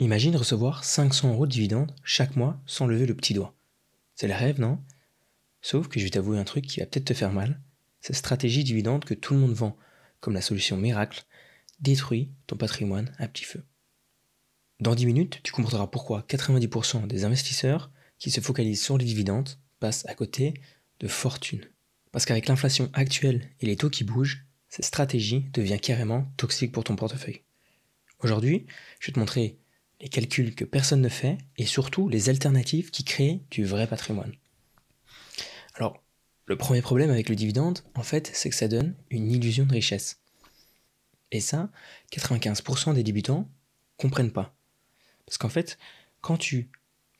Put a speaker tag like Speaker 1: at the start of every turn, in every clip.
Speaker 1: Imagine recevoir 500 € de dividendes chaque mois sans lever le petit doigt. C'est le rêve, non? Sauf que je vais t'avouer un truc qui va peut-être te faire mal. Cette stratégie dividende que tout le monde vend comme la solution miracle détruit ton patrimoine à petit feu. Dans 10 minutes, tu comprendras pourquoi 90% des investisseurs qui se focalisent sur les dividendes passent à côté de fortune. Parce qu'avec l'inflation actuelle et les taux qui bougent, cette stratégie devient carrément toxique pour ton portefeuille. Aujourd'hui, je vais te montrer les calculs que personne ne fait et surtout les alternatives qui créent du vrai patrimoine. Alors, le premier problème avec le dividende, en fait, c'est que ça donne une illusion de richesse. Et ça, 95% des débutants comprennent pas. Parce qu'en fait, quand tu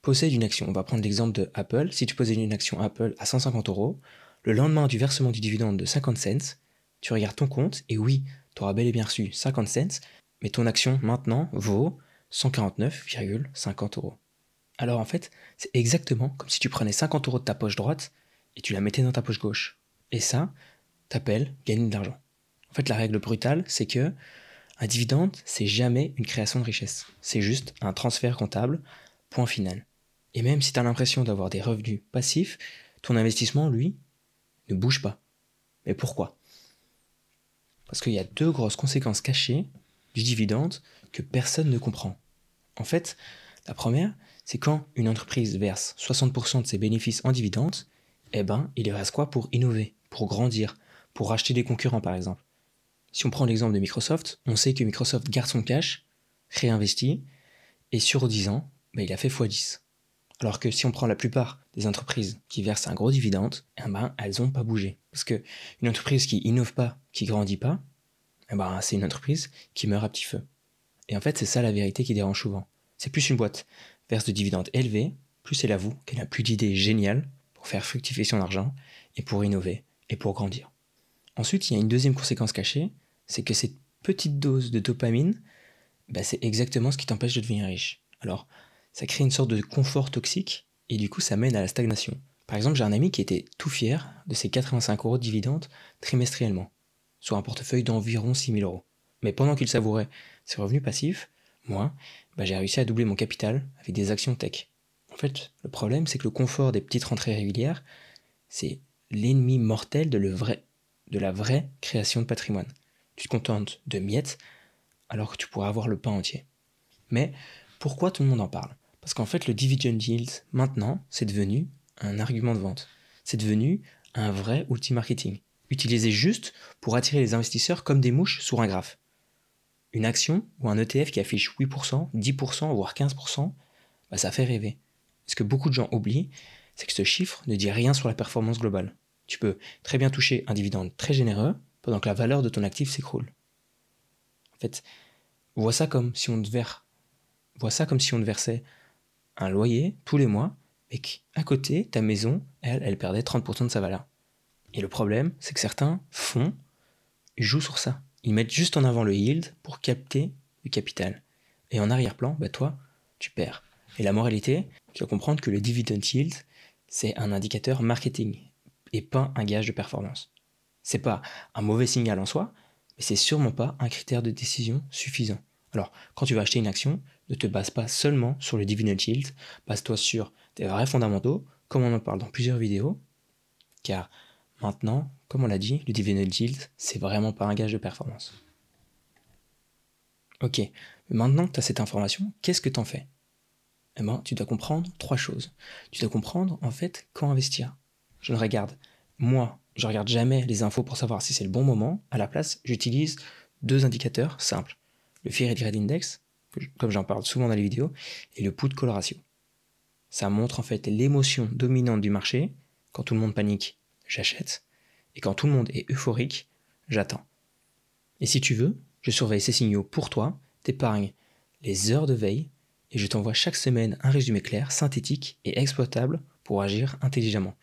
Speaker 1: possèdes une action, on va prendre l'exemple de Apple, si tu possèdes une action Apple à 150 €, le lendemain du versement du dividende de 50 cents, tu regardes ton compte et oui, tu auras bel et bien reçu 50 cents, mais ton action maintenant vaut 149,50 €. Alors en fait, c'est exactement comme si tu prenais 50 € de ta poche droite et tu la mettais dans ta poche gauche. Et ça, t'appelles gagner de l'argent. En fait, la règle brutale, c'est que un dividende, c'est jamais une création de richesse. C'est juste un transfert comptable, point final. Et même si tu as l'impression d'avoir des revenus passifs, ton investissement, lui, ne bouge pas. Mais pourquoi? Parce qu'il y a deux grosses conséquences cachées du dividende que personne ne comprend. En fait, la première, c'est quand une entreprise verse 60% de ses bénéfices en dividendes, il lui reste quoi pour innover, pour grandir, pour racheter des concurrents par exemple. Si on prend l'exemple de Microsoft, on sait que Microsoft garde son cash, réinvestit, et sur 10 ans, il a fait x10. Alors que si on prend la plupart des entreprises qui versent un gros dividende, elles n'ont pas bougé. Parce qu'une entreprise qui innove pas, qui grandit pas, c'est une entreprise qui meurt à petit feu. Et en fait, c'est ça la vérité qui dérange souvent. C'est plus une boîte verse de dividendes élevés, plus elle avoue qu'elle n'a plus d'idées géniales pour faire fructifier son argent, et pour innover, et pour grandir. Ensuite, il y a une deuxième conséquence cachée, c'est que cette petite dose de dopamine, c'est exactement ce qui t'empêche de devenir riche. Alors, ça crée une sorte de confort toxique, et du coup, ça mène à la stagnation. Par exemple, j'ai un ami qui était tout fier de ses 85 € de dividendes trimestriellement, sur un portefeuille d'environ 6 000 €. Mais pendant qu'il savourait ses revenus passifs, moi, j'ai réussi à doubler mon capital avec des actions tech. En fait, le problème, c'est que le confort des petites rentrées régulières, c'est l'ennemi mortel de la vraie création de patrimoine. Tu te contentes de miettes alors que tu pourrais avoir le pain entier. Mais pourquoi tout le monde en parle? Parce qu'en fait, le dividend yield, maintenant, c'est devenu un argument de vente. C'est devenu un vrai outil marketing, utilisé juste pour attirer les investisseurs comme des mouches sur un graphe. Une action ou un ETF qui affiche 8%, 10%, voire 15%, ça fait rêver. Ce que beaucoup de gens oublient, c'est que ce chiffre ne dit rien sur la performance globale. Tu peux très bien toucher un dividende très généreux pendant que la valeur de ton actif s'écroule. En fait, vois ça comme si on te versait un loyer tous les mois et qu'à côté, ta maison, elle perdait 30% de sa valeur. Et le problème, c'est que certains jouent sur ça. Ils mettent juste en avant le yield pour capter le capital. Et en arrière-plan, toi, tu perds. Et la moralité, tu dois comprendre que le dividend yield, c'est un indicateur marketing et pas un gage de performance. C'est pas un mauvais signal en soi, mais c'est sûrement pas un critère de décision suffisant. Alors, quand tu vas acheter une action, ne te base pas seulement sur le dividend yield, base-toi sur des vrais fondamentaux, comme on en parle dans plusieurs vidéos, car maintenant, comme on l'a dit, le dividend yield, c'est vraiment pas un gage de performance. Ok, mais maintenant que tu as cette information, qu'est-ce que tu en fais? Tu dois comprendre 3 choses. Tu dois comprendre, en fait, quand investir. Je regarde jamais les infos pour savoir si c'est le bon moment. À la place, j'utilise 2 indicateurs simples. Le Fear Trade Index, comme j'en parle souvent dans les vidéos, et le Put Call Ratio. Ça montre en fait l'émotion dominante du marché. Quand tout le monde panique, j'achète. Et quand tout le monde est euphorique, j'attends. Et si tu veux, je surveille ces signaux pour toi, t'épargne les heures de veille, et je t'envoie chaque semaine un résumé clair, synthétique et exploitable pour agir intelligemment.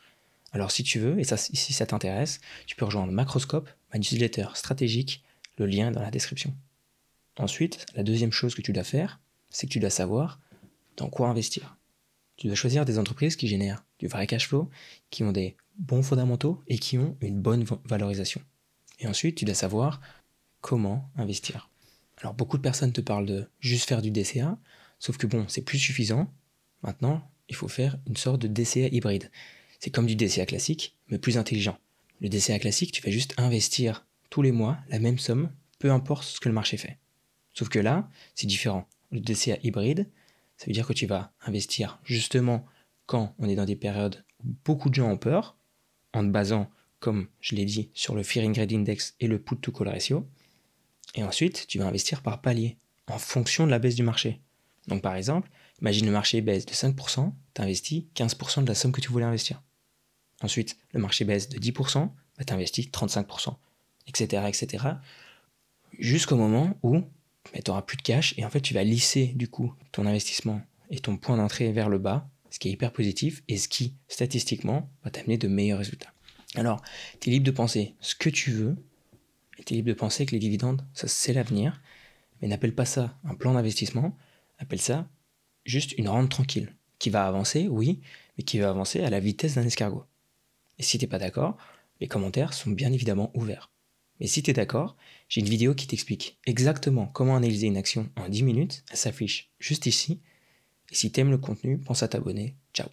Speaker 1: Alors si tu veux, et si ça t'intéresse, tu peux rejoindre Macroscope, ma newsletter stratégique, le lien est dans la description. Ensuite, la deuxième chose que tu dois faire, c'est que tu dois savoir dans quoi investir. Tu dois choisir des entreprises qui génèrent du vrai cash flow, qui ont des bons fondamentaux et qui ont une bonne valorisation. Et ensuite, tu dois savoir comment investir. Alors beaucoup de personnes te parlent de juste faire du DCA, Sauf que bon, c'est plus suffisant. Maintenant, il faut faire une sorte de DCA hybride. C'est comme du DCA classique, mais plus intelligent. Le DCA classique, tu vas juste investir tous les mois la même somme, peu importe ce que le marché fait. Sauf que là, c'est différent. Le DCA hybride, ça veut dire que tu vas investir justement quand on est dans des périodes où beaucoup de gens ont peur, en te basant, comme je l'ai dit, sur le Fear and Greed Index et le Put-to-Call Ratio. Et ensuite, tu vas investir par palier, en fonction de la baisse du marché. Donc par exemple, imagine le marché baisse de 5%, tu investis 15% de la somme que tu voulais investir. Ensuite, le marché baisse de 10%, tu investis 35%, etc., etc. Jusqu'au moment où tu n'auras plus de cash et en fait tu vas lisser du coup ton investissement et ton point d'entrée vers le bas, ce qui est hyper positif et ce qui, statistiquement, va t'amener de meilleurs résultats. Alors, tu es libre de penser ce que tu veux, et tu es libre de penser que les dividendes, ça c'est l'avenir, mais n'appelle pas ça un plan d'investissement, appelle ça juste une rente tranquille, qui va avancer, oui, mais qui va avancer à la vitesse d'un escargot. Et si t'es pas d'accord, les commentaires sont bien évidemment ouverts. Mais si t'es d'accord, j'ai une vidéo qui t'explique exactement comment analyser une action en 10 minutes, elle s'affiche juste ici, et si t'aimes le contenu, pense à t'abonner, ciao.